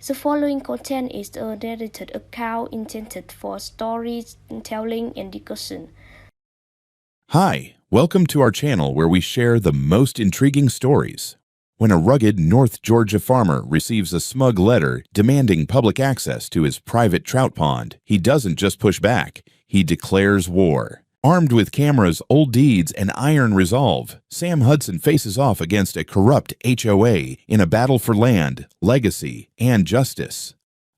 The following content is a narrated account intended for storytelling and discussion. Hi, welcome to our channel where we share the most intriguing stories. When a rugged North Georgia farmer receives a smug letter demanding public access to his private trout pond, he doesn't just push back, he declares war. Armed with cameras, old deeds, and iron resolve, Sam Hudson faces off against a corrupt HOA in a battle for land, legacy, and justice.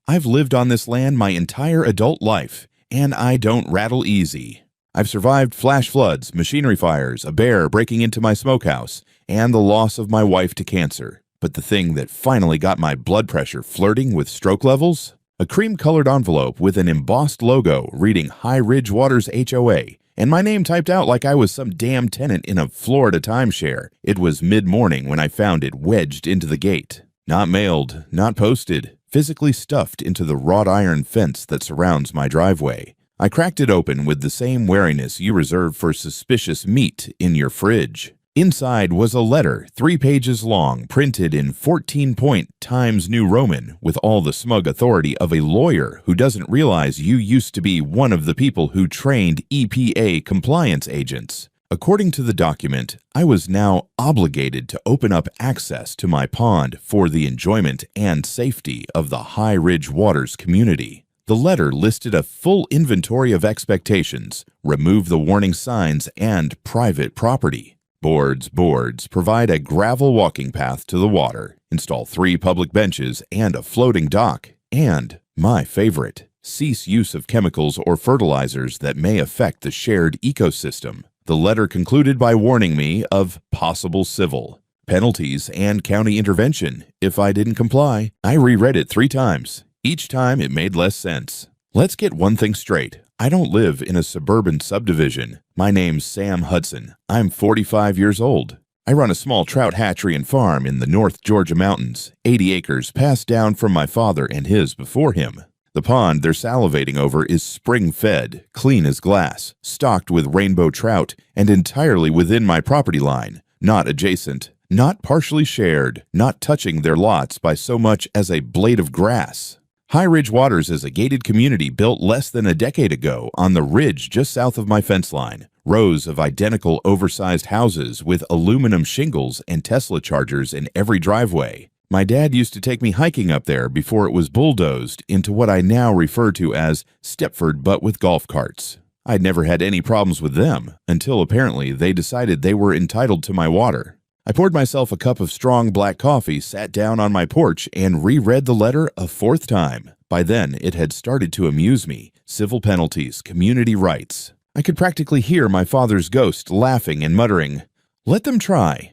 I've lived on this land my entire adult life, and I don't rattle easy. I've survived flash floods, machinery fires, a bear breaking into my smokehouse, and the loss of my wife to cancer. But the thing that finally got my blood pressure flirting with stroke levels? A cream-colored envelope with an embossed logo reading High Ridge Waters HOA, and my name typed out like I was some damn tenant in a Florida timeshare. It was mid-morning when I found it wedged into the gate. Not mailed, not posted, physically stuffed into the wrought iron fence that surrounds my driveway. I cracked it open with the same wariness you reserve for suspicious meat in your fridge. Inside was a letter, 3 pages long, printed in 14-point Times New Roman, with all the smug authority of a lawyer who doesn't realize you used to be one of the people who trained EPA compliance agents. According to the document, I was now obligated to open up access to my pond for the enjoyment and safety of the High Ridge Waters community. The letter listed a full inventory of expectations, remove the warning signs, and private property. Boards, provide a gravel walking path to the water, install 3 public benches and a floating dock, and, my favorite, cease use of chemicals or fertilizers that may affect the shared ecosystem. The letter concluded by warning me of possible civil penalties and county intervention if I didn't comply. I reread it 3 times. Each time it made less sense. Let's get one thing straight. I don't live in a suburban subdivision. My name's Sam Hudson. I'm 45 years old. I run a small trout hatchery and farm in the North Georgia mountains, 80 acres passed down from my father and his before him. The pond they're salivating over is spring-fed, clean as glass, stocked with rainbow trout, and entirely within my property line, not adjacent, not partially shared, not touching their lots by so much as a blade of grass. High Ridge Waters is a gated community built less than a decade ago on the ridge just south of my fence line. Rows of identical oversized houses with aluminum shingles and Tesla chargers in every driveway. My dad used to take me hiking up there before it was bulldozed into what I now refer to as Stepford but with golf carts. I'd never had any problems with them until apparently they decided they were entitled to my water. I poured myself a cup of strong black coffee, sat down on my porch, and reread the letter a 4th time. By then, it had started to amuse me. Civil penalties, community rights. I could practically hear my father's ghost laughing and muttering, "Let them try."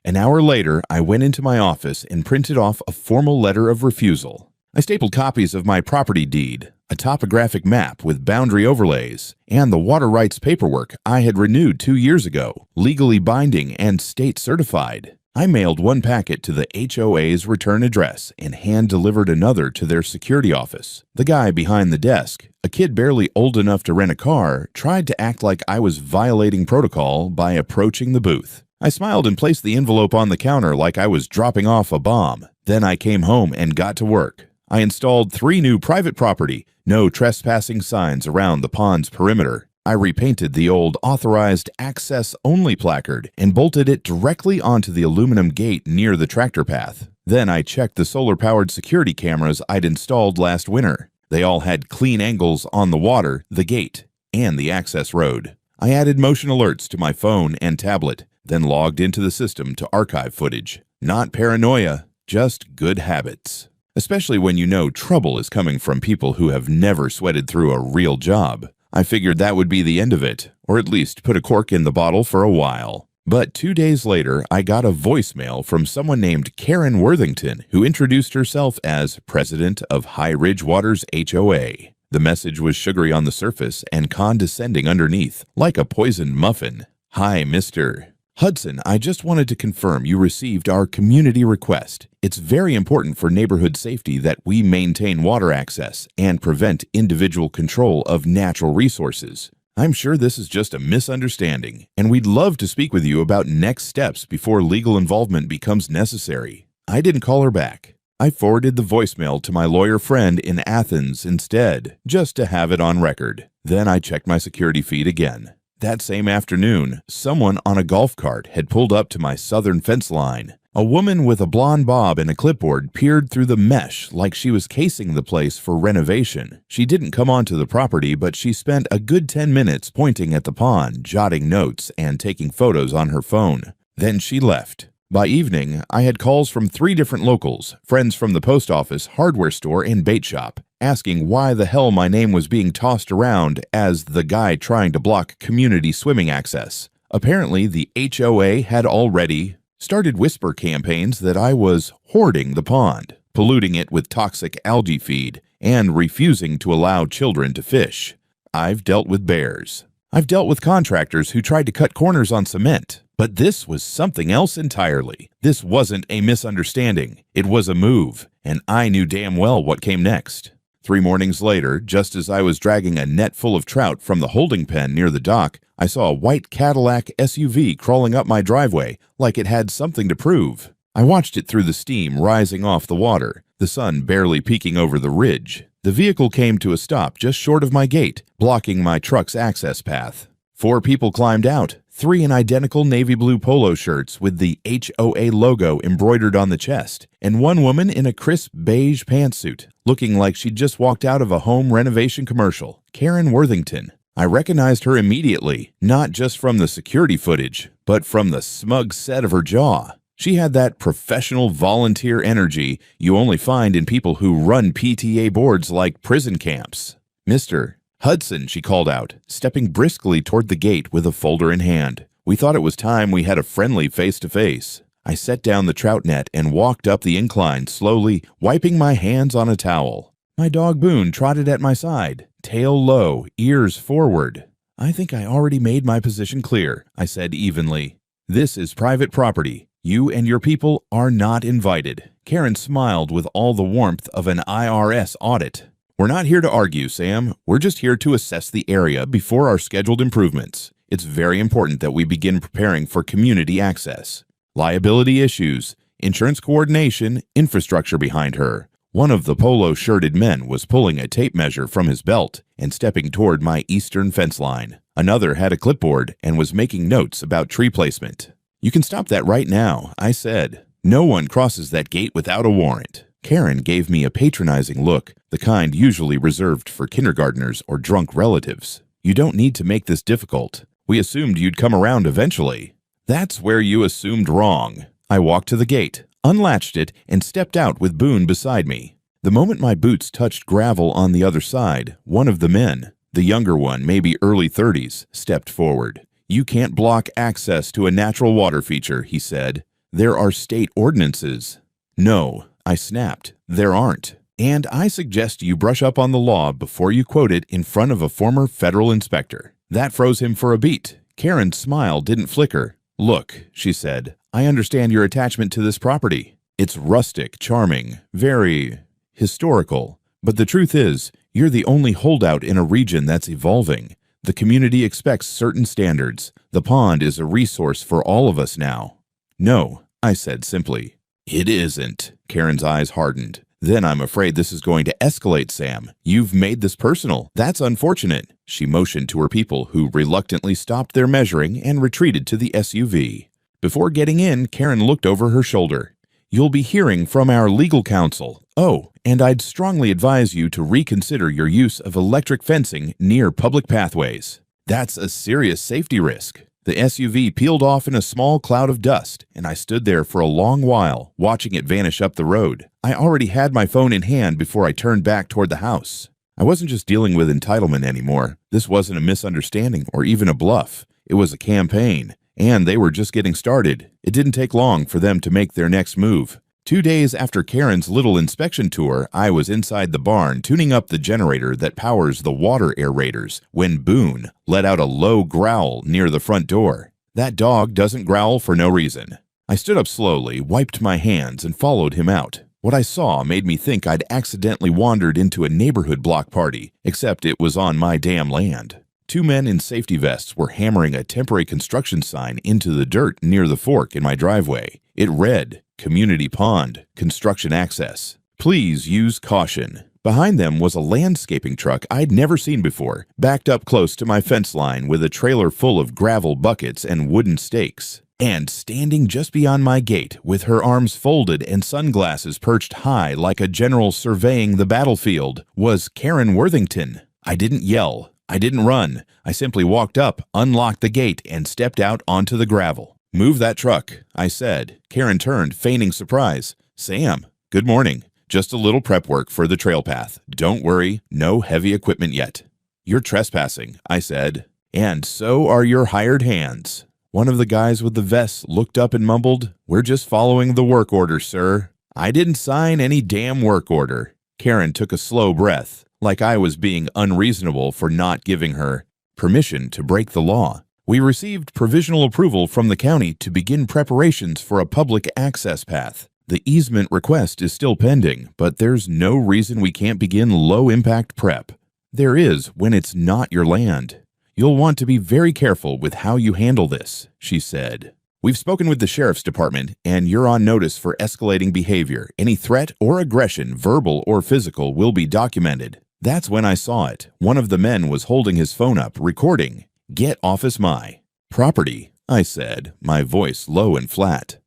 An hour later, I went into my office and printed off a formal letter of refusal. I stapled copies of my property deed, a topographic map with boundary overlays, and the water rights paperwork I had renewed 2 years ago, legally binding and state certified. I mailed 1 packet to the HOA's return address and hand-delivered another to their security office. The guy behind the desk, a kid barely old enough to rent a car, tried to act like I was violating protocol by approaching the booth. I smiled and placed the envelope on the counter like I was dropping off a bomb. Then I came home and got to work. I installed 3 new private property, no trespassing signs around the pond's perimeter. I repainted the old authorized access only placard and bolted it directly onto the aluminum gate near the tractor path. Then I checked the solar-powered security cameras I'd installed last winter. They all had clean angles on the water, the gate, and the access road. I added motion alerts to my phone and tablet, then logged into the system to archive footage. Not paranoia, just good habits. Especially when you know trouble is coming from people who have never sweated through a real job. I figured that would be the end of it, or at least put a cork in the bottle for a while. But 2 days later, I got a voicemail from someone named Karen Worthington, who introduced herself as president of High Ridge Waters HOA. The message was sugary on the surface and condescending underneath, like a poisoned muffin. "Hi, Mr. Hudson, I just wanted to confirm you received our community request. It's very important for neighborhood safety that we maintain water access and prevent individual control of natural resources. I'm sure this is just a misunderstanding, and we'd love to speak with you about next steps before legal involvement becomes necessary." I didn't call her back. I forwarded the voicemail to my lawyer friend in Athens instead, just to have it on record. Then I checked my security feed again. That same afternoon, someone on a golf cart had pulled up to my southern fence line. A woman with a blonde bob and a clipboard peered through the mesh like she was casing the place for renovation. She didn't come onto the property, but she spent a good 10 minutes pointing at the pond, jotting notes, and taking photos on her phone. Then she left. By evening, I had calls from 3 different locals, friends from the post office, hardware store, and bait shop, asking why the hell my name was being tossed around as the guy trying to block community swimming access. Apparently, the HOA had already started whisper campaigns that I was hoarding the pond, polluting it with toxic algae feed, and refusing to allow children to fish. I've dealt with bears. I've dealt with contractors who tried to cut corners on cement. But this was something else entirely. This wasn't a misunderstanding. It was a move, and I knew damn well what came next. 3 mornings later, just as I was dragging a net full of trout from the holding pen near the dock, I saw a white Cadillac SUV crawling up my driveway like it had something to prove. I watched it through the steam rising off the water, the sun barely peeking over the ridge. The vehicle came to a stop just short of my gate, blocking my truck's access path. 4 people climbed out, 3 in identical navy blue polo shirts with the HOA logo embroidered on the chest, and 1 woman in a crisp beige pantsuit, looking like she'd just walked out of a home renovation commercial. Karen Worthington. I recognized her immediately, not just from the security footage, but from the smug set of her jaw. She had that professional volunteer energy you only find in people who run PTA boards like prison camps. Mr. Hudson, she called out, stepping briskly toward the gate with a folder in hand. We thought it was time we had a friendly face-to-face. I set down the trout net and walked up the incline slowly, wiping my hands on a towel. My dog Boone trotted at my side, tail low, ears forward. I think I already made my position clear, I said evenly. This is private property. You and your people are not invited. Karen smiled with all the warmth of an IRS audit. We're not here to argue, Sam. We're just here to assess the area before our scheduled improvements. It's very important that we begin preparing for community access. Liability issues, insurance coordination, infrastructure behind her. One of the polo-shirted men was pulling a tape measure from his belt and stepping toward my eastern fence line. Another had a clipboard and was making notes about tree placement. You can stop that right now, I said. No one crosses that gate without a warrant. Karen gave me a patronizing look, the kind usually reserved for kindergartners or drunk relatives. You don't need to make this difficult. We assumed you'd come around eventually. That's where you assumed wrong. I walked to the gate, unlatched it, and stepped out with Boone beside me. The moment my boots touched gravel on the other side, one of the men, the younger one, maybe early 30s, stepped forward. You can't block access to a natural water feature, he said. There are state ordinances. No, I snapped. There aren't. And I suggest you brush up on the law before you quote it in front of a former federal inspector. That froze him for a beat. Karen's smile didn't flicker. Look, she said, I understand your attachment to this property. It's rustic, charming, very historical. But the truth is, you're the only holdout in a region that's evolving. The community expects certain standards. The pond is a resource for all of us now. No, I said simply. It isn't. Karen's eyes hardened. Then I'm afraid this is going to escalate, Sam. You've made this personal. That's unfortunate. She motioned to her people, who reluctantly stopped their measuring and retreated to the SUV. Before getting in, Karen looked over her shoulder. You'll be hearing from our legal counsel. Oh, and I'd strongly advise you to reconsider your use of electric fencing near public pathways. That's a serious safety risk. The SUV peeled off in a small cloud of dust, and I stood there for a long while, watching it vanish up the road. I already had my phone in hand before I turned back toward the house. I wasn't just dealing with entitlement anymore. This wasn't a misunderstanding or even a bluff. It was a campaign, and they were just getting started. It didn't take long for them to make their next move. 2 days after Karen's little inspection tour, I was inside the barn tuning up the generator that powers the water aerators when Boone let out a low growl near the front door. That dog doesn't growl for no reason. I stood up slowly, wiped my hands, and followed him out. What I saw made me think I'd accidentally wandered into a neighborhood block party, except it was on my damn land. 2 men in safety vests were hammering a temporary construction sign into the dirt near the fork in my driveway. It read, community pond, construction access. Please use caution. Behind them was a landscaping truck I'd never seen before, backed up close to my fence line with a trailer full of gravel buckets and wooden stakes. And standing just beyond my gate, with her arms folded and sunglasses perched high like a general surveying the battlefield, was Karen Worthington. I didn't yell. I didn't run. I simply walked up, unlocked the gate, and stepped out onto the gravel. "Move that truck," I said. Karen turned, feigning surprise. "Sam, good morning. Just a little prep work for the trail path. Don't worry, no heavy equipment yet." "You're trespassing," I said. "And so are your hired hands." One of the guys with the vests looked up and mumbled, "We're just following the work order, sir." "I didn't sign any damn work order." Karen took a slow breath, like I was being unreasonable for not giving her permission to break the law. "We received provisional approval from the county to begin preparations for a public access path. The easement request is still pending, but there's no reason we can't begin low-impact prep. There is when it's not your land. You'll want to be very careful with how you handle this," she said. "We've spoken with the sheriff's department, and you're on notice for escalating behavior. Any threat or aggression, verbal or physical, will be documented." That's when I saw it. One of the men was holding his phone up, recording. "Get office my property," I said, my voice low and flat.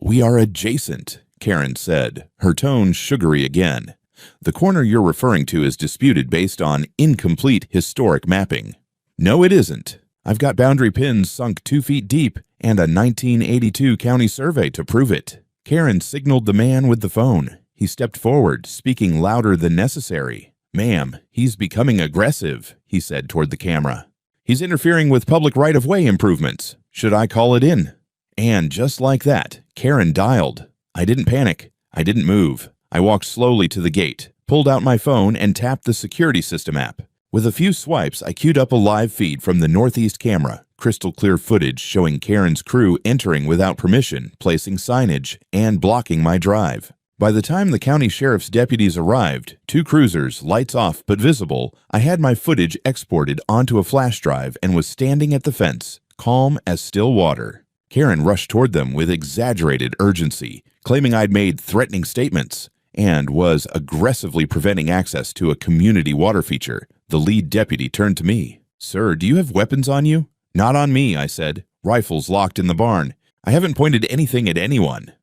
"We are adjacent," Karen said, her tone sugary again. "The corner you're referring to is disputed based on incomplete historic mapping." "No, it isn't. I've got boundary pins sunk 2 feet deep and a 1982 county survey to prove it." Karen signaled the man with the phone. He stepped forward, speaking louder than necessary. "Ma'am, he's becoming aggressive," he said toward the camera. "He's interfering with public right-of-way improvements. Should I call it in?" And just like that, Karen dialed. I didn't panic. I didn't move. I walked slowly to the gate, pulled out my phone, and tapped the security system app. With a few swipes, I queued up a live feed from the northeast camera, crystal clear footage showing Karen's crew entering without permission, placing signage, and blocking my drive. By the time the county sheriff's deputies arrived, 2 cruisers, lights off but visible, I had my footage exported onto a flash drive and was standing at the fence, calm as still water. Karen rushed toward them with exaggerated urgency, claiming I'd made threatening statements, and was aggressively preventing access to a community water feature. The lead deputy turned to me. "Sir, do you have weapons on you?" "Not on me," I said. "Rifles locked in the barn. I haven't pointed anything at anyone."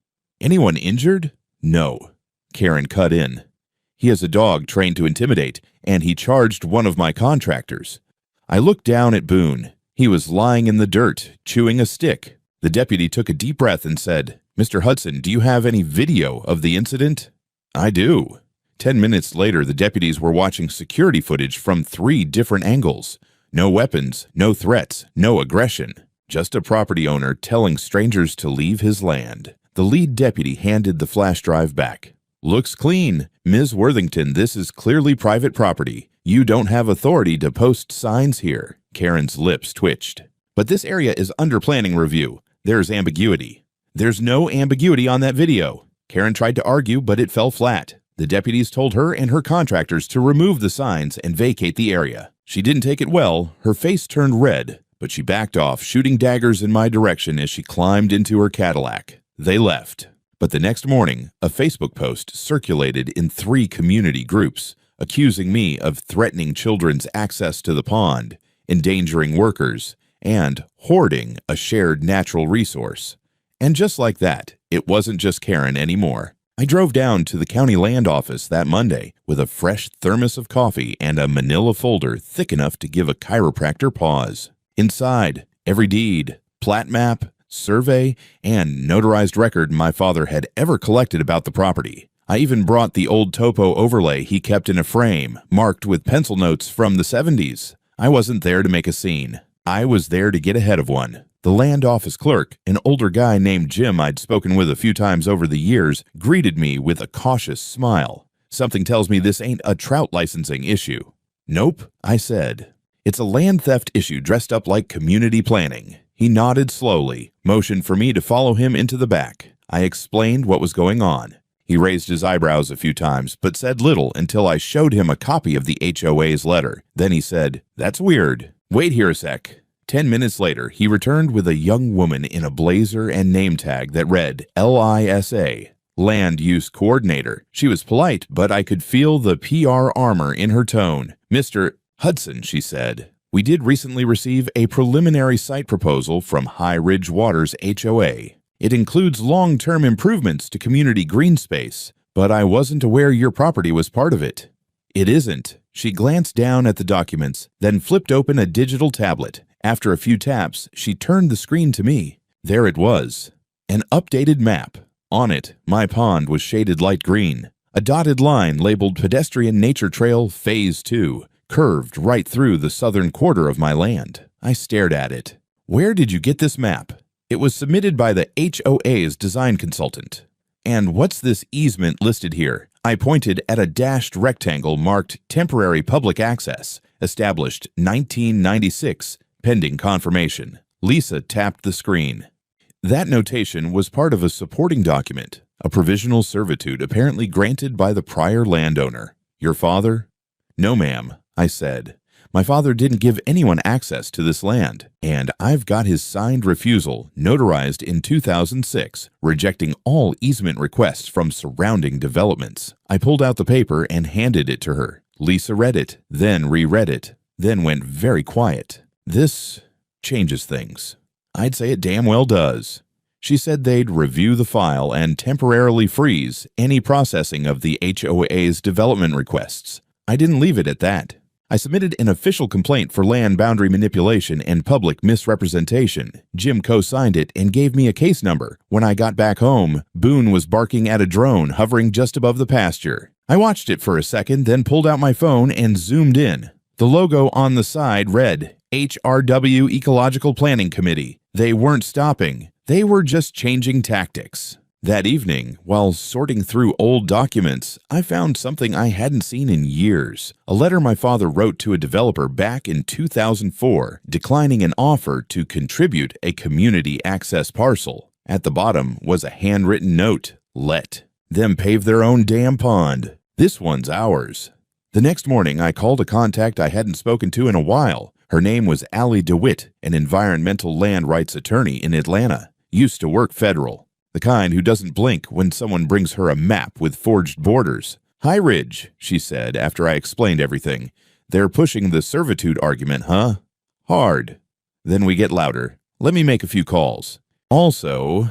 "Anyone injured?" "No." Karen cut in. "He has a dog trained to intimidate, and he charged one of my contractors." I looked down at Boone. He was lying in the dirt, chewing a stick. The deputy took a deep breath and said, "Mr. Hudson, do you have any video of the incident?" "I do." 10 minutes later, the deputies were watching security footage from 3 different angles. No weapons, no threats, no aggression. Just a property owner telling strangers to leave his land. The lead deputy handed the flash drive back. "Looks clean. Ms. Worthington, this is clearly private property. You don't have authority to post signs here." Karen's lips twitched. "But this area is under planning review. There's ambiguity." "There's no ambiguity on that video." Karen tried to argue, but it fell flat. The deputies told her and her contractors to remove the signs and vacate the area. She didn't take it well. Her face turned red, but she backed off, shooting daggers in my direction as she climbed into her Cadillac. They left. But the next morning, a Facebook post circulated in 3 community groups, accusing me of threatening children's access to the pond, endangering workers, and hoarding a shared natural resource. And just like that, it wasn't just Karen anymore. I drove down to the county land office that Monday with a fresh thermos of coffee and a manila folder thick enough to give a chiropractor pause. Inside, every deed, plat map, survey, and notarized record my father had ever collected about the property. I even brought the old topo overlay he kept in a frame, marked with pencil notes from the 70s. I wasn't there to make a scene. I was there to get ahead of one. The land office clerk, an older guy named Jim I'd spoken with a few times over the years, greeted me with a cautious smile. "Something tells me this ain't a trout licensing issue." "Nope," I said. "It's a land theft issue dressed up like community planning." He nodded slowly, motioned for me to follow him into the back. I explained what was going on. He raised his eyebrows a few times, but said little until I showed him a copy of the HOA's letter. Then he said, "That's weird. Wait here a sec." 10 minutes later, he returned with a young woman in a blazer and name tag that read LISA, Land Use Coordinator. She was polite, but I could feel the PR armor in her tone. "Mr. Hudson," she said, "we did recently receive a preliminary site proposal from High Ridge Waters HOA. It includes long-term improvements to community green space, but I wasn't aware your property was part of it." "It isn't." She glanced down at the documents, then flipped open a digital tablet. After a few taps, she turned the screen to me. There it was, an updated map. On it, my pond was shaded light green. A dotted line labeled Pedestrian Nature Trail Phase 2 curved right through the southern quarter of my land. I stared at it. "Where did you get this map?" "It was submitted by the HOA's design consultant." "And what's this easement listed here?" I pointed at a dashed rectangle marked Temporary Public Access, established 1996, pending confirmation. Lisa tapped the screen. That notation was part of a supporting document, a provisional servitude apparently granted by the prior landowner. "Your father?" "No, ma'am," I said. "My father didn't give anyone access to this land, and I've got his signed refusal, notarized in 2006, rejecting all easement requests from surrounding developments." I pulled out the paper and handed it to her. Lisa read it, then reread it, then went very quiet. "This changes things." "I'd say it damn well does." She said they'd review the file and temporarily freeze any processing of the HOA's development requests. I didn't leave it at that. I submitted an official complaint for land boundary manipulation and public misrepresentation. Jim co-signed it and gave me a case number. When I got back home, Boone was barking at a drone hovering just above the pasture. I watched it for a second, then pulled out my phone and zoomed in. The logo on the side read, HRW Ecological Planning Committee. They weren't stopping. They were just changing tactics. That evening, while sorting through old documents, I found something I hadn't seen in years. A letter my father wrote to a developer back in 2004, declining an offer to contribute a community access parcel. At the bottom was a handwritten note, "Let them pave their own damn pond. This one's ours." The next morning, I called a contact I hadn't spoken to in a while. Her name was Allie DeWitt, an environmental land rights attorney in Atlanta. Used to work federal. The kind who doesn't blink when someone brings her a map with forged borders. "High Ridge," she said after I explained everything. "They're pushing the servitude argument, huh?" "Hard." Then we get louder. "Let me make a few calls. Also,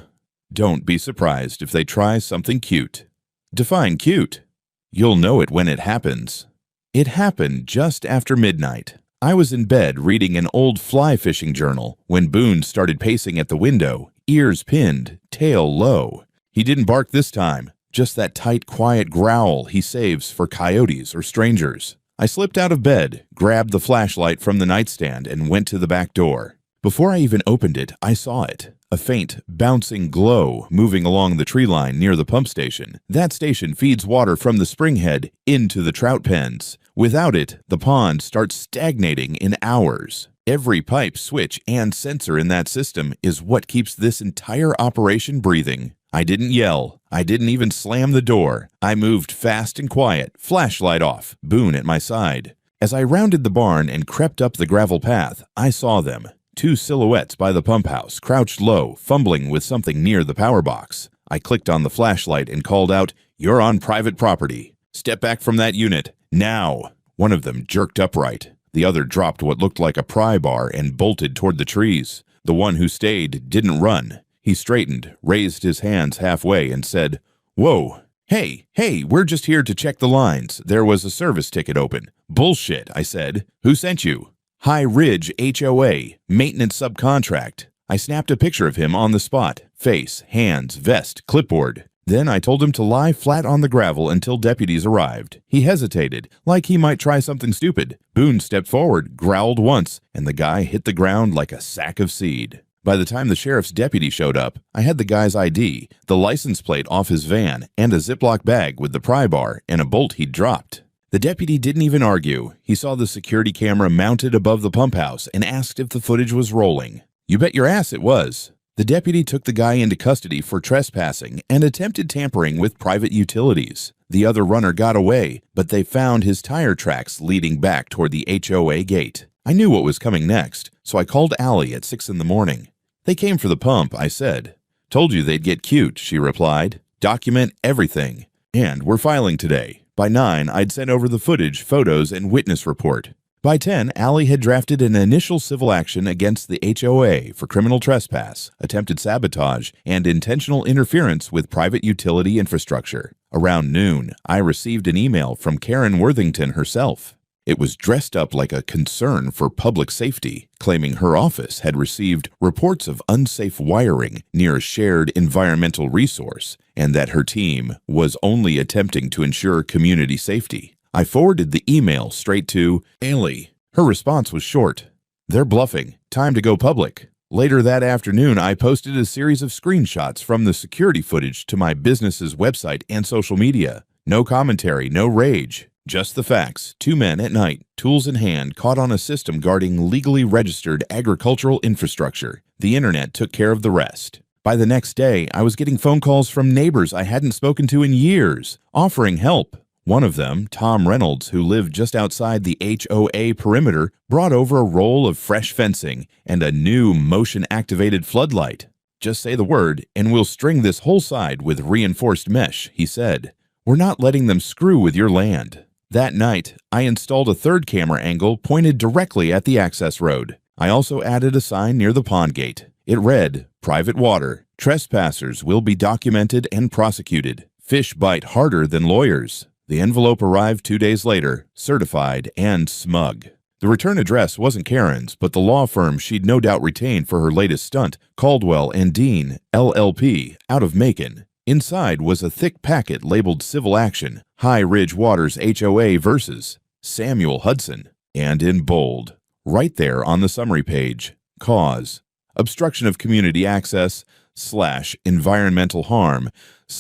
don't be surprised if they try something cute." Define cute. "You'll know it when it happens." It happened just after midnight. I was in bed reading an old fly fishing journal when Boone started pacing at the window, ears pinned, tail low. He didn't bark this time, just that tight, quiet growl he saves for coyotes or strangers. I slipped out of bed, grabbed the flashlight from the nightstand, and went to the back door. Before I even opened it, I saw it. A faint, bouncing glow moving along the tree line near the pump station. That station feeds water from the springhead into the trout pens. Without it, the pond starts stagnating in hours. Every pipe, switch, and sensor in that system is what keeps this entire operation breathing. I didn't yell. I didn't even slam the door. I moved fast and quiet, flashlight off, Boone at my side. As I rounded the barn and crept up the gravel path, I saw them. Two silhouettes by the pump house, crouched low, fumbling with something near the power box. I clicked on the flashlight and called out, "You're on private property. Step back from that unit. Now." One of them jerked upright. The other dropped what looked like a pry bar and bolted toward the trees. The one who stayed didn't run. He straightened, raised his hands halfway, and said, "Whoa. Hey, we're just here to check the lines. There was a service ticket open." "Bullshit," I said. "Who sent you?" "High Ridge HOA, maintenance subcontract." I snapped a picture of him on the spot. Face, hands, vest, clipboard. Then I told him to lie flat on the gravel until deputies arrived. He hesitated, like he might try something stupid. Boone stepped forward, growled once, and the guy hit the ground like a sack of seed. By the time the sheriff's deputy showed up, I had the guy's ID, the license plate off his van, and a Ziploc bag with the pry bar and a bolt he'd dropped. The deputy didn't even argue. He saw the security camera mounted above the pump house and asked if the footage was rolling. "You bet your ass it was." The deputy took the guy into custody for trespassing and attempted tampering with private utilities. The other runner got away, but they found his tire tracks leading back toward the HOA gate. I knew what was coming next, so I called Allie at 6 in the morning. "They came for the pump," I said. "Told you they'd get cute," she replied. "Document everything. And we're filing today." By 9, I'd sent over the footage, photos, and witness report. By 10, Allie had drafted an initial civil action against the HOA for criminal trespass, attempted sabotage, and intentional interference with private utility infrastructure. Around noon, I received an email from Karen Worthington herself. It was dressed up like a concern for public safety, claiming her office had received reports of unsafe wiring near a shared environmental resource and that her team was only attempting to ensure community safety. I forwarded the email straight to Allie. Her response was short. "They're bluffing. Time to go public." Later that afternoon, I posted a series of screenshots from the security footage to my business's website and social media. No commentary, no rage. Just the facts. 2 men at night, tools in hand, caught on a system guarding legally registered agricultural infrastructure. The internet took care of the rest. By the next day, I was getting phone calls from neighbors I hadn't spoken to in years, offering help. One of them, Tom Reynolds, who lived just outside the HOA perimeter, brought over a roll of fresh fencing and a new motion-activated floodlight. "Just say the word, and we'll string this whole side with reinforced mesh," he said. "We're not letting them screw with your land." That night, I installed a third camera angle pointed directly at the access road. I also added a sign near the pond gate. It read, "Private water. Trespassers will be documented and prosecuted. Fish bite harder than lawyers." The envelope arrived 2 days later, certified and smug. The return address wasn't Karen's, but the law firm she'd no doubt retained for her latest stunt, Caldwell and Dean, LLP, out of Macon. Inside was a thick packet labeled Civil Action, High Ridge Waters HOA versus Samuel Hudson, and in bold, right there on the summary page, cause, obstruction of community access / environmental harm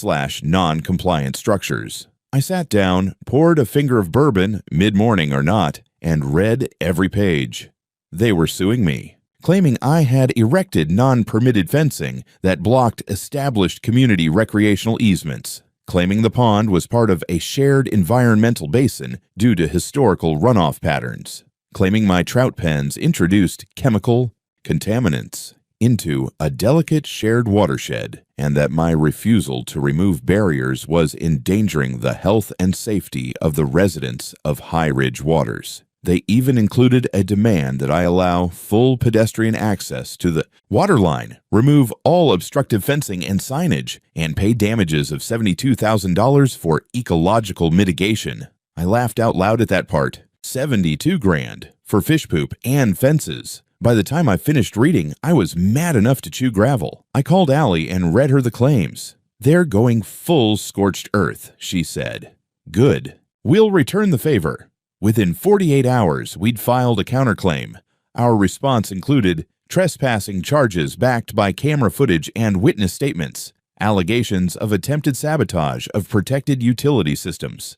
/ non-compliant structures. I sat down, poured a finger of bourbon, mid-morning or not, and read every page. They were suing me, claiming I had erected non-permitted fencing that blocked established community recreational easements, claiming the pond was part of a shared environmental basin due to historical runoff patterns, claiming my trout pens introduced chemical contaminants into a delicate shared watershed, and that my refusal to remove barriers was endangering the health and safety of the residents of High Ridge Waters. They even included a demand that I allow full pedestrian access to the water line, remove all obstructive fencing and signage, and pay damages of $72,000 for ecological mitigation. I laughed out loud at that part. $72,000 for fish poop and fences. By the time I finished reading, I was mad enough to chew gravel. I called Allie and read her the claims. "They're going full scorched earth," she said. "Good. We'll return the favor." Within 48 hours, we'd filed a counterclaim. Our response included trespassing charges backed by camera footage and witness statements, allegations of attempted sabotage of protected utility systems,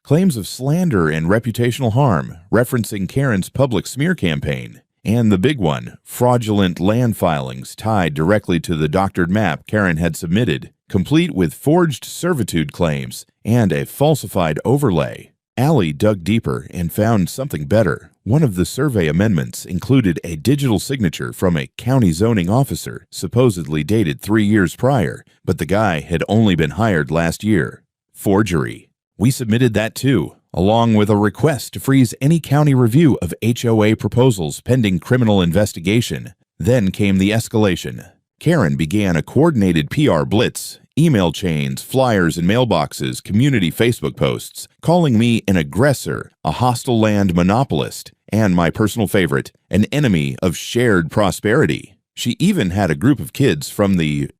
claims of slander and reputational harm referencing Karen's public smear campaign, and the big one, fraudulent land filings tied directly to the doctored map Karen had submitted, complete with forged servitude claims and a falsified overlay. Allie dug deeper and found something better. One of the survey amendments included a digital signature from a county zoning officer, supposedly dated 3 years prior, but the guy had only been hired last year. Forgery. We submitted that too, along with a request to freeze any county review of HOA proposals pending criminal investigation. Then came the escalation. Karen began a coordinated PR blitz, email chains, flyers in mailboxes, community Facebook posts, calling me an aggressor, a hostile land monopolist, and my personal favorite, an enemy of shared prosperity. She even had a group of kids from the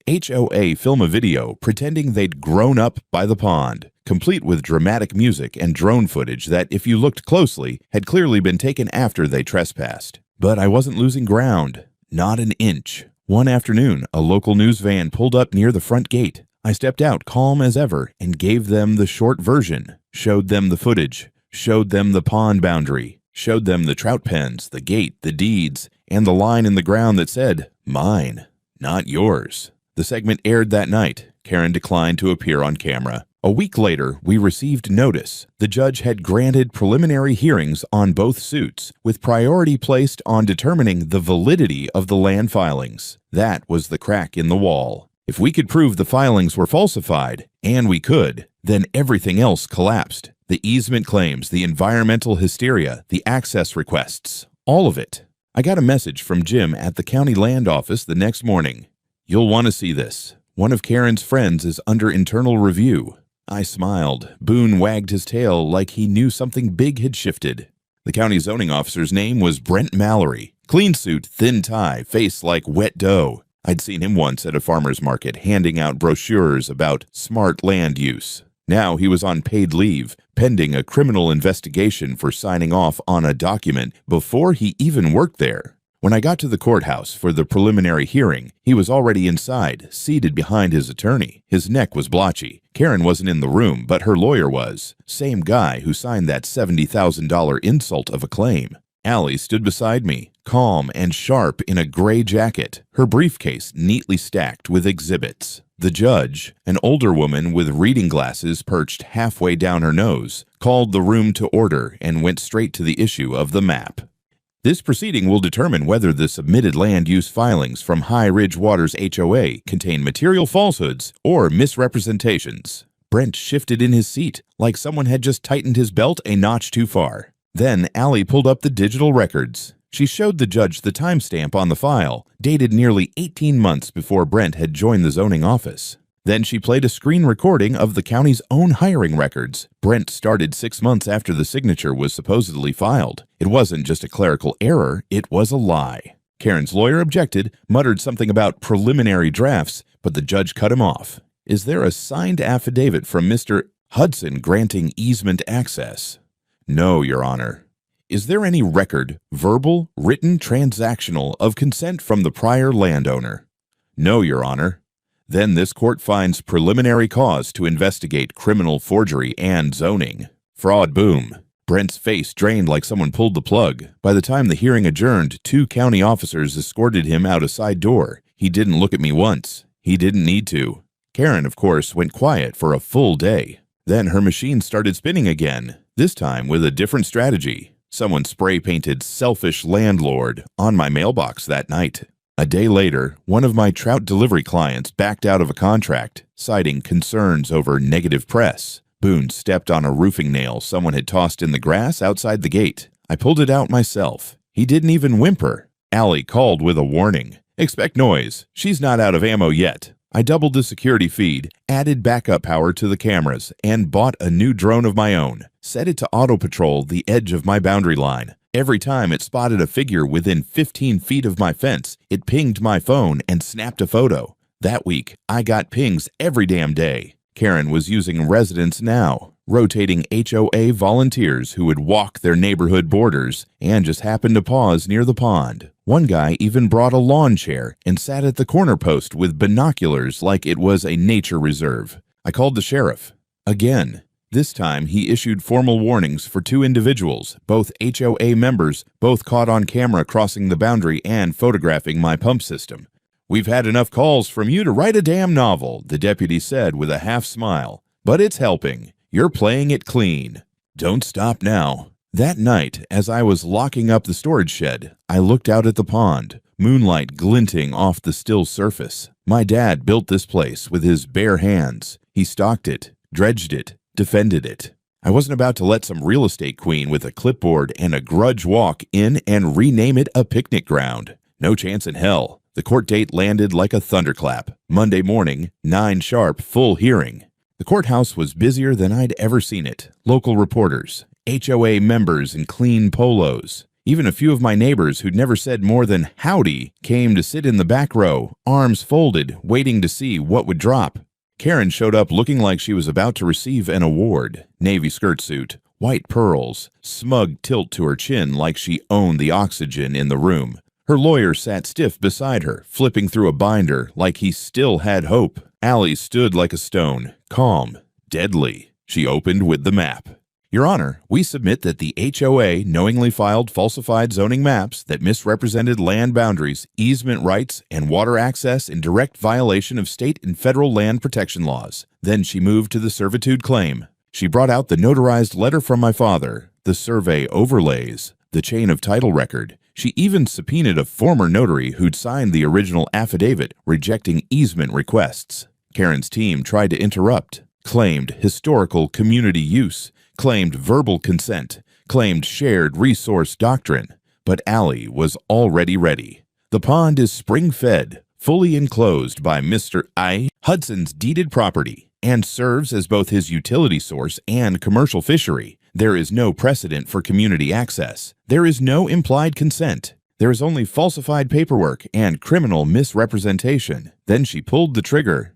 HOA film a video pretending they'd grown up by the pond, complete with dramatic music and drone footage that, if you looked closely, had clearly been taken after they trespassed. But I wasn't losing ground. Not an inch. One afternoon, a local news van pulled up near the front gate. I stepped out calm as ever and gave them the short version, showed them the footage, showed them the pond boundary, showed them the trout pens, the gate, the deeds, and the line in the ground that said, "Mine, not yours." The segment aired that night. Karen declined to appear on camera. A week later, we received notice. The judge had granted preliminary hearings on both suits, with priority placed on determining the validity of the land filings. That was the crack in the wall. If we could prove the filings were falsified, and we could, then everything else collapsed. The easement claims, the environmental hysteria, the access requests, all of it. I got a message from Jim at the county land office the next morning. "You'll want to see this. One of Karen's friends is under internal review." I smiled. Boone wagged his tail like he knew something big had shifted. The county zoning officer's name was Brent Mallory. Clean suit, thin tie, face like wet dough. I'd seen him once at a farmer's market handing out brochures about smart land use. Now he was on paid leave, pending a criminal investigation for signing off on a document before he even worked there. When I got to the courthouse for the preliminary hearing, he was already inside, seated behind his attorney. His neck was blotchy. Karen wasn't in the room, but her lawyer was. Same guy who signed that $70,000 insult of a claim. Allie stood beside me, calm and sharp in a gray jacket, her briefcase neatly stacked with exhibits. The judge, an older woman with reading glasses perched halfway down her nose, called the room to order and went straight to the issue of the map. "This proceeding will determine whether the submitted land use filings from High Ridge Waters HOA contain material falsehoods or misrepresentations." Brent shifted in his seat, like someone had just tightened his belt a notch too far. Then Allie pulled up the digital records. She showed the judge the timestamp on the file, dated nearly 18 months before Brent had joined the zoning office. Then she played a screen recording of the county's own hiring records. Brent started 6 months after the signature was supposedly filed. It wasn't just a clerical error, it was a lie. Karen's lawyer objected, muttered something about preliminary drafts, but the judge cut him off. "Is there a signed affidavit from Mr. Hudson granting easement access?" "No, Your Honor." "Is there any record, verbal, written, transactional, of consent from the prior landowner?" "No, Your Honor." "Then this court finds preliminary cause to investigate criminal forgery and zoning." Fraud boom. Brent's face drained like someone pulled the plug. By the time the hearing adjourned, 2 county officers escorted him out a side door. He didn't look at me once. He didn't need to. Karen, of course, went quiet for a full day. Then her machine started spinning again, this time with a different strategy. Someone spray-painted "selfish landlord" on my mailbox that night. A day later, one of my trout delivery clients backed out of a contract, citing concerns over negative press. Boone stepped on a roofing nail someone had tossed in the grass outside the gate. I pulled it out myself. He didn't even whimper. Allie called with a warning. "Expect noise. She's not out of ammo yet." I doubled the security feed, added backup power to the cameras, and bought a new drone of my own. Set it to auto-patrol the edge of my boundary line. Every time it spotted a figure within 15 feet of my fence, it pinged my phone and snapped a photo. That week, I got pings every damn day. Karen was using residents now, rotating HOA volunteers who would walk their neighborhood borders and just happened to pause near the pond. One guy even brought a lawn chair and sat at the corner post with binoculars like it was a nature reserve. I called the sheriff. Again. This time, he issued formal warnings for 2 individuals, both HOA members, both caught on camera crossing the boundary and photographing my pump system. "We've had enough calls from you to write a damn novel," the deputy said with a half smile. "But it's helping. You're playing it clean. Don't stop now." That night, as I was locking up the storage shed, I looked out at the pond, moonlight glinting off the still surface. My dad built this place with his bare hands. He stocked it, dredged it, defended it. I wasn't about to let some real estate queen with a clipboard and a grudge walk in and rename it a picnic ground. No chance in hell. The court date landed like a thunderclap. Monday morning, 9 sharp, full hearing. The courthouse was busier than I'd ever seen it. Local reporters, HOA members in clean polos. Even a few of my neighbors who'd never said more than howdy came to sit in the back row, arms folded, waiting to see what would drop. Karen showed up looking like she was about to receive an award. Navy skirt suit, white pearls, smug tilt to her chin like she owned the oxygen in the room. Her lawyer sat stiff beside her, flipping through a binder like he still had hope. Allie stood like a stone, calm, deadly. She opened with the map. Your Honor, we submit that the HOA knowingly filed falsified zoning maps that misrepresented land boundaries, easement rights, and water access in direct violation of state and federal land protection laws. Then she moved to the servitude claim. She brought out the notarized letter from my father, the survey overlays, the chain of title record. She even subpoenaed a former notary who'd signed the original affidavit rejecting easement requests. Karen's team tried to interrupt, claimed historical community use, claimed verbal consent, claimed shared resource doctrine, but Allie was already ready. The pond is spring-fed, fully enclosed by Mr. I. Hudson's deeded property, and serves as both his utility source and commercial fishery. There is no precedent for community access. There is no implied consent. There is only falsified paperwork and criminal misrepresentation. Then she pulled the trigger.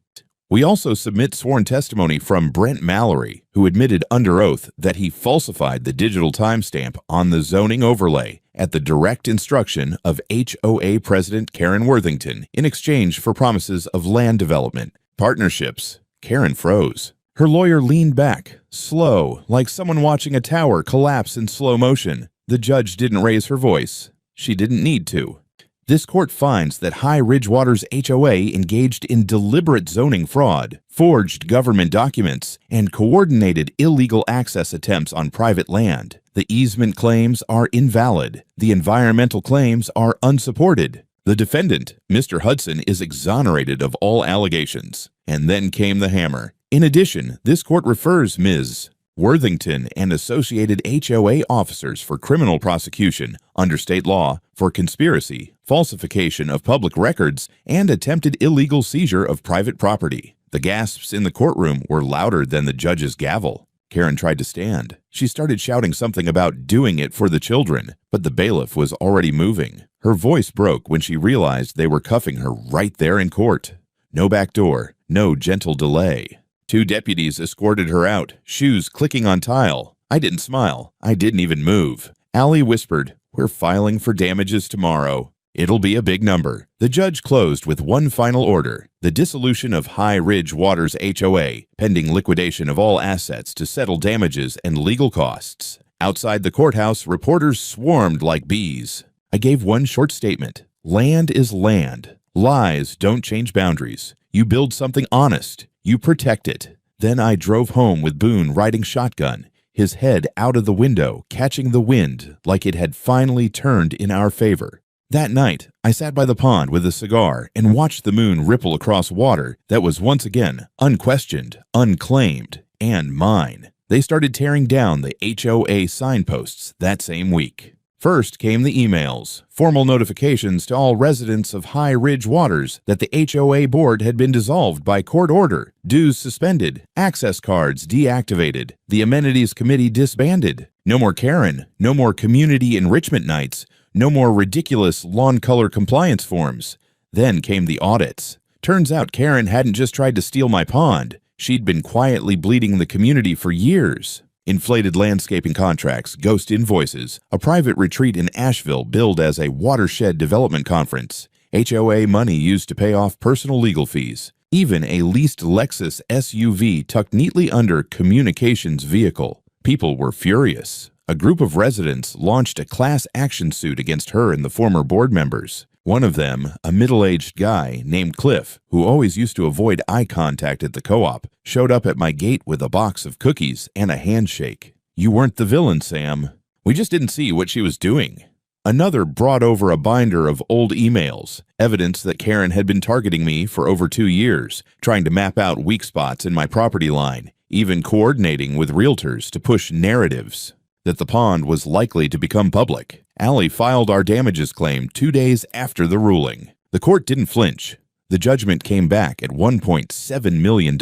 We also submit sworn testimony from Brent Mallory, who admitted under oath that he falsified the digital timestamp on the zoning overlay at the direct instruction of HOA President Karen Worthington in exchange for promises of land development, partnerships. Karen froze. Her lawyer leaned back, slow, like someone watching a tower collapse in slow motion. The judge didn't raise her voice. She didn't need to. This court finds that High Ridgewater's HOA engaged in deliberate zoning fraud, forged government documents, and coordinated illegal access attempts on private land. The easement claims are invalid. The environmental claims are unsupported. The defendant, Mr. Hudson, is exonerated of all allegations. And then came the hammer. In addition, this court refers Ms. Worthington and associated HOA officers for criminal prosecution under state law for conspiracy, falsification of public records, and attempted illegal seizure of private property. The gasps in the courtroom were louder than the judge's gavel. Karen tried to stand. She started shouting something about doing it for the children, but the bailiff was already moving. Her voice broke when she realized they were cuffing her right there in court. No back door, no gentle delay. 2 deputies escorted her out, shoes clicking on tile. I didn't smile. I didn't even move. Allie whispered, "We're filing for damages tomorrow. It'll be a big number." The judge closed with one final order: the dissolution of High Ridgewater's HOA, pending liquidation of all assets to settle damages and legal costs. Outside the courthouse, reporters swarmed like bees. I gave one short statement. Land is land. Lies don't change boundaries. You build something honest. You protect it. Then I drove home with Boone riding shotgun, his head out of the window, catching the wind like it had finally turned in our favor. That night, I sat by the pond with a cigar and watched the moon ripple across water that was once again unquestioned, unclaimed, and mine. They started tearing down the HOA signposts that same week. First came the emails, formal notifications to all residents of High Ridgewaters that the HOA board had been dissolved by court order, dues suspended, access cards deactivated, the amenities committee disbanded. No more Karen, no more community enrichment nights, no more ridiculous lawn color compliance forms. Then came the audits. Turns out Karen hadn't just tried to steal my pond. She'd been quietly bleeding the community for years. Inflated landscaping contracts, ghost invoices, a private retreat in Asheville billed as a watershed development conference, HOA money used to pay off personal legal fees, even a leased Lexus SUV tucked neatly under communications vehicle. People were furious. A group of residents launched a class action suit against her and the former board members. One of them, a middle-aged guy named Cliff, who always used to avoid eye contact at the co-op, showed up at my gate with a box of cookies and a handshake. "You weren't the villain, Sam. We just didn't see what she was doing." Another brought over a binder of old emails, evidence that Karen had been targeting me for over 2 years, trying to map out weak spots in my property line, even coordinating with realtors to push narratives that the pond was likely to become public. Allie filed our damages claim 2 days after the ruling. The court didn't flinch. The judgment came back at $1.7 million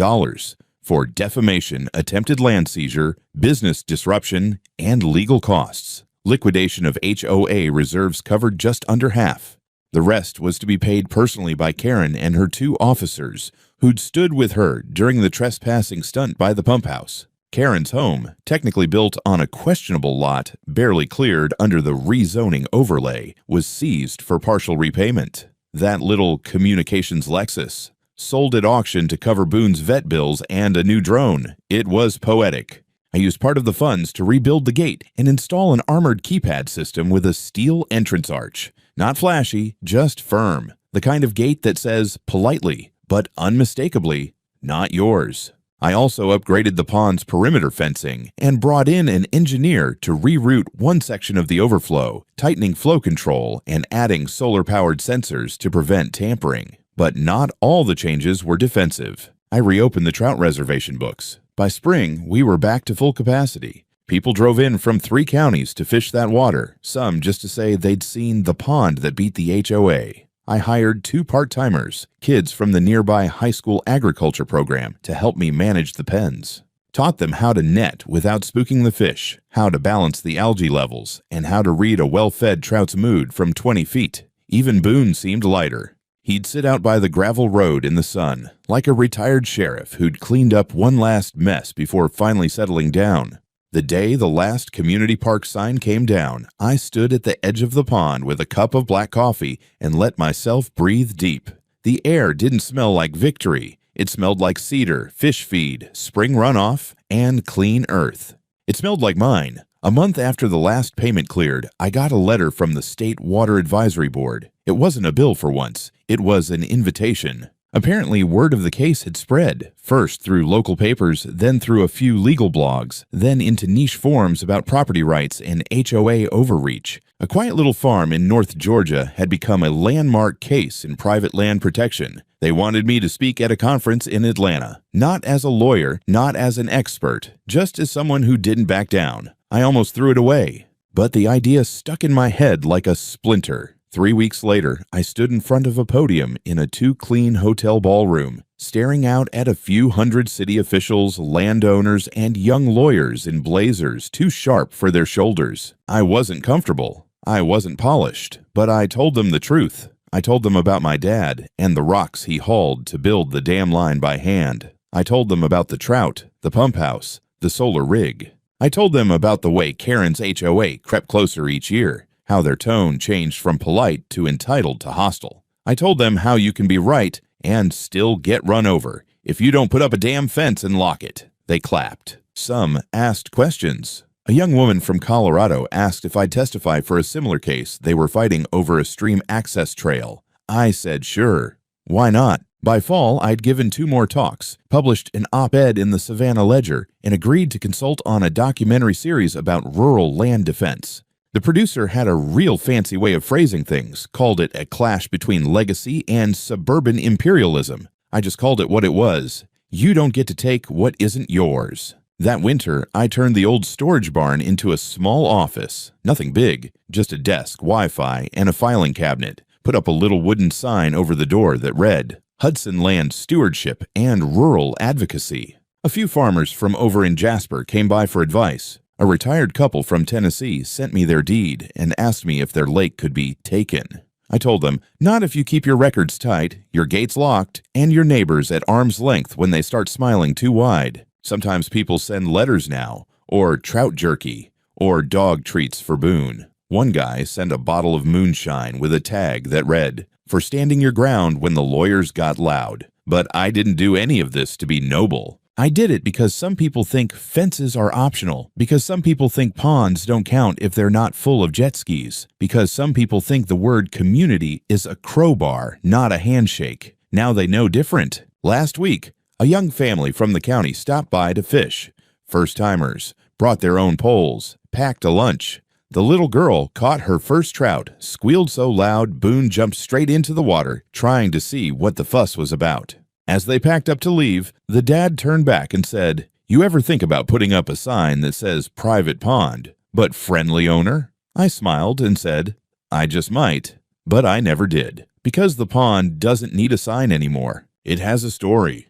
for defamation, attempted land seizure, business disruption, and legal costs. Liquidation of HOA reserves covered just under half. The rest was to be paid personally by Karen and her 2 officers, who'd stood with her during the trespassing stunt by the pump house. Karen's home, technically built on a questionable lot barely cleared under the rezoning overlay, was seized for partial repayment. That little communications Lexus, sold at auction to cover Boone's vet bills and a new drone. It was poetic. I used part of the funds to rebuild the gate and install an armored keypad system with a steel entrance arch. Not flashy, just firm. The kind of gate that says politely, but unmistakably, not yours. I also upgraded the pond's perimeter fencing and brought in an engineer to reroute one section of the overflow, tightening flow control and adding solar-powered sensors to prevent tampering. But not all the changes were defensive. I reopened the trout reservation books. By spring, we were back to full capacity. People drove in from 3 counties to fish that water, some just to say they'd seen the pond that beat the HOA. I hired 2 part-timers, kids from the nearby high school agriculture program, to help me manage the pens. Taught them how to net without spooking the fish, how to balance the algae levels, and how to read a well-fed trout's mood from 20 feet. Even Boone seemed lighter. He'd sit out by the gravel road in the sun, like a retired sheriff who'd cleaned up one last mess before finally settling down. The day the last community park sign came down, I stood at the edge of the pond with a cup of black coffee and let myself breathe deep. The air didn't smell like victory. It smelled like cedar, fish feed, spring runoff, and clean earth. It smelled like mine. A month after the last payment cleared, I got a letter from the State Water Advisory Board. It wasn't a bill for once. It was an invitation. Apparently, word of the case had spread, first through local papers, then through a few legal blogs, then into niche forums about property rights and HOA overreach. A quiet little farm in North Georgia had become a landmark case in private land protection. They wanted me to speak at a conference in Atlanta, not as a lawyer, not as an expert, just as someone who didn't back down. I almost threw it away, but the idea stuck in my head like a splinter. 3 weeks later, I stood in front of a podium in a too-clean hotel ballroom, staring out at a few hundred city officials, landowners, and young lawyers in blazers too sharp for their shoulders. I wasn't comfortable. I wasn't polished, but I told them the truth. I told them about my dad and the rocks he hauled to build the dam line by hand. I told them about the trout, the pump house, the solar rig. I told them about the way Karen's HOA crept closer each year, how their tone changed from polite to entitled to hostile. I told them how you can be right and still get run over if you don't put up a damn fence and lock it. They clapped. Some asked questions. A young woman from Colorado asked if I'd testify for a similar case they were fighting over a stream access trail. I said sure. Why not? By fall, I'd given 2 more talks, published an op-ed in the Savannah Ledger, and agreed to consult on a documentary series about rural land defense. The producer had a real fancy way of phrasing things, called it a clash between legacy and suburban imperialism. I just called it what it was. You don't get to take what isn't yours. That winter, I turned the old storage barn into a small office. Nothing big, just a desk, Wi-Fi, and a filing cabinet. Put up a little wooden sign over the door that read, Hudson Land Stewardship and Rural Advocacy. A few farmers from over in Jasper came by for advice. A retired couple from Tennessee sent me their deed and asked me if their lake could be taken. I told them, not if you keep your records tight, your gates locked, and your neighbors at arm's length when they start smiling too wide. Sometimes people send letters now, or trout jerky, or dog treats for Boone. One guy sent a bottle of moonshine with a tag that read, for standing your ground when the lawyers got loud. But I didn't do any of this to be noble. I did it because some people think fences are optional, because some people think ponds don't count if they're not full of jet skis, because some people think the word community is a crowbar, not a handshake. Now they know different. Last week, a young family from the county stopped by to fish. First-timers, brought their own poles, packed a lunch. The little girl caught her first trout, squealed so loud Boone jumped straight into the water, trying to see what the fuss was about. As they packed up to leave, the dad turned back and said, "You ever think about putting up a sign that says private pond, but friendly owner?" I smiled and said, I just might, but I never did, because the pond doesn't need a sign anymore. It has a story.